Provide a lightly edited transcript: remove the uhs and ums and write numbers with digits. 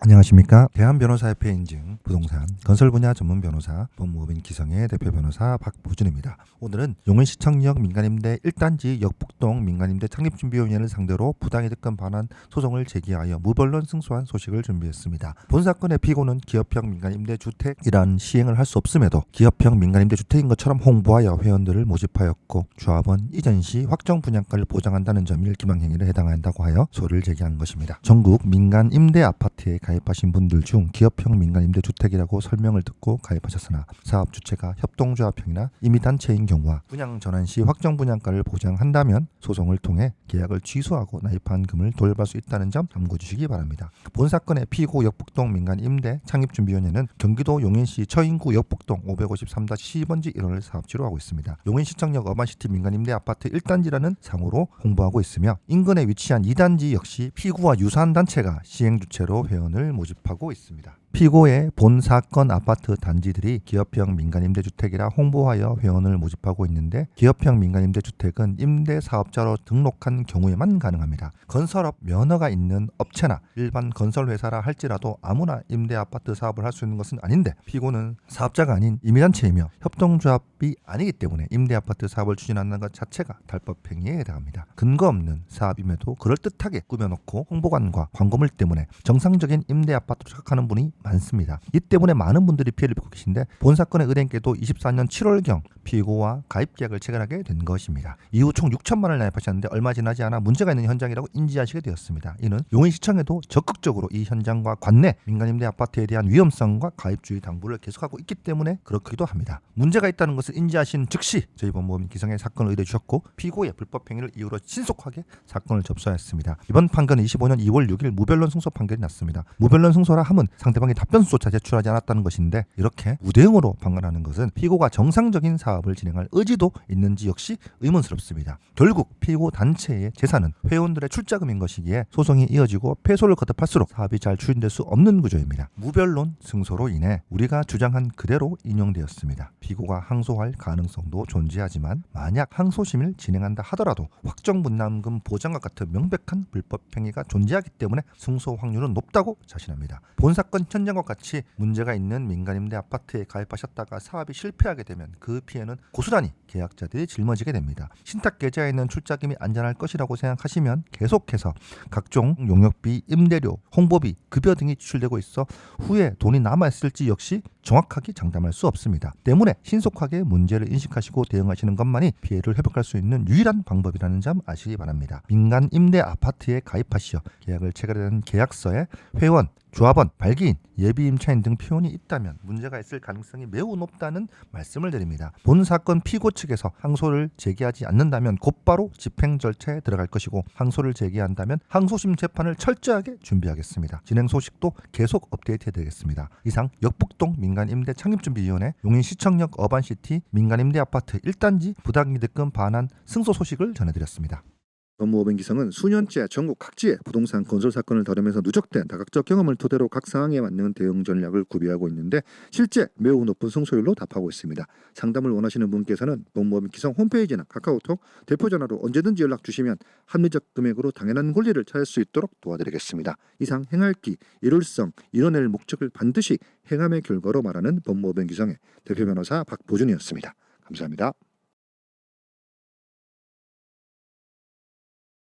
안녕하십니까. 대한변호사협회 인증 부동산 건설 분야 전문 변호사 법무법인 기성의 대표 변호사 박보준입니다. 오늘은 용인시청역 민간임대 1단지 역북동 민간임대 창립준비위원회를 상대로 부당이득금 반환 소송을 제기하여 무변론 승소한 소식을 준비했습니다. 본 사건의 피고는 기업형 민간임대주택이란 시행을 할 수 없음에도 기업형 민간임대주택인 것처럼 홍보하여 회원들을 모집하였고 조합원 이전 시 확정 분양가를 보장한다는 점이 일기망행위에 해당한다고 하여 소를 제기한 것입니다. 전국 민간임대 아파트에 가입하신 분들 중 기업형 민간임대주택이라고 설명을 듣고 가입하셨으나 사업 주체가 협동조합형이나 임의단체인 경우와 분양 전환 시 확정 분양가를 보장한다면 소송을 통해 계약을 취소하고 납입한 금을 돌려받을 수 있다는 점 참고해 주시기 바랍니다. 본 사건의 피고 역북동 민간임대 창립준비위원회는 경기도 용인시 처인구 역북동 553-12번지 1호를 사업지로 하고 있습니다. 용인시청역 어반시티 민간임대 아파트 1단지라는 상호로 홍보하고 있으며 인근에 위치한 2단지 역시 피고와 유사한 단체가 시행주체로 회원을 모집하고 있습니다. 피고의 본 사건 아파트 단지들이 기업형 민간임대주택이라 홍보하여 회원을 모집하고 있는데 기업형 민간임대주택은 임대사업자로 등록한 경우에만 가능합니다. 건설업 면허가 있는 업체나 일반 건설회사라 할지라도 아무나 임대아파트 사업을 할 수 있는 것은 아닌데 피고는 사업자가 아닌 임의단체이며 협동조합이 아니기 때문에 임대아파트 사업을 추진하는 것 자체가 달법행위에 해당합니다. 근거 없는 사업임에도 그럴듯하게 꾸며놓고 홍보관과 광고물 때문에 정상적인 임대아파트로 착각하는 분이 많습니다. 이 때문에 많은 분들이 피해를 입고 계신데 본 사건의 은행께도 24년 7월경 피고와 가입계약을 체결하게 된 것입니다. 이후 총 6천만 원을 납입하셨는데 얼마 지나지 않아 문제가 있는 현장이라고 인지하시게 되었습니다. 이는 용인시청에도 적극적으로 이 현장과 관내 민간임대 아파트에 대한 위험성과 가입주의 당부를 계속하고 있기 때문에 그렇기도 합니다. 문제가 있다는 것을 인지하신 즉시 저희 법무법인 기성에 사건을 의뢰해 주셨고 피고의 불법 행위를 이유로 신속하게 사건을 접수하였습니다. 이번 판결은 25년 2월 6일 무변론 승소 판결이 났습니다. 무변론 승소라 함은 상대방이 답변수조차 제출하지 않았다는 것인데 이렇게 우대응으로 판결하는 것은 피고가 정상적인 사업을 진행할 의지도 있는지 역시 의문스럽습니다. 결국 피고 단체의 재산은 회원들의 출자금인 것이기에 소송이 이어지고 패소를 거듭할수록 사업이 잘 추진될 수 없는 구조입니다. 무변론 승소로 인해 우리가 주장한 그대로 인용되었습니다. 피고가 항소할 가능성도 존재하지만 만약 항소심을 진행한다 하더라도 확정분담금 보장과 같은 명백한 불법 행위가 존재하기 때문에 승소 확률은 높다고 자신합니다. 본 사건 현장과 같이 문제가 있는 민간임대 아파트에 가입하셨다가 사업이 실패하게 되면 그 피해는 고스란히 계약자들이 짊어지게 됩니다. 신탁 계좌에 있는 출자금이 안전할 것이라고 생각하시면 계속해서 각종 용역비, 임대료, 홍보비, 급여 등이 지출되고 있어 후에 돈이 남아있을지 역시 정확하게 장담할 수 없습니다. 때문에 신속하게 문제를 인식하시고 대응하시는 것만이 피해를 회복할 수 있는 유일한 방법이라는 점 아시기 바랍니다. 민간임대 아파트에 가입하시어 계약을 체결한 계약서에 회원, 조합원, 발기인, 예비임차인 등 표현이 있다면 문제가 있을 가능성이 매우 높다는 말씀을 드립니다. 본 사건 피고 측에서 항소를 제기하지 않는다면 곧바로 집행 절차에 들어갈 것이고 항소를 제기한다면 항소심 재판을 철저하게 준비하겠습니다. 진행 소식도 계속 업데이트해드리겠습니다. 이상 역북동 민간임대 창립준비위원회 용인시청역 어반시티 민간임대 아파트 1단지 부당이득금 반환 승소 소식을 전해드렸습니다. 법무법인 기성은 수년째 전국 각지의 부동산 건설 사건을 다루면서 누적된 다각적 경험을 토대로 각 상황에 맞는 대응 전략을 구비하고 있는데 실제 매우 높은 승소율로 답하고 있습니다. 상담을 원하시는 분께서는 법무법인 기성 홈페이지나 카카오톡, 대표 전화로 언제든지 연락 주시면 합리적 금액으로 당연한 권리를 찾을 수 있도록 도와드리겠습니다. 이상 행할기, 일월성, 이뤄낼 목적을 반드시 행함의 결과로 말하는 법무법인 기성의 대표 변호사 박보준이었습니다. 감사합니다.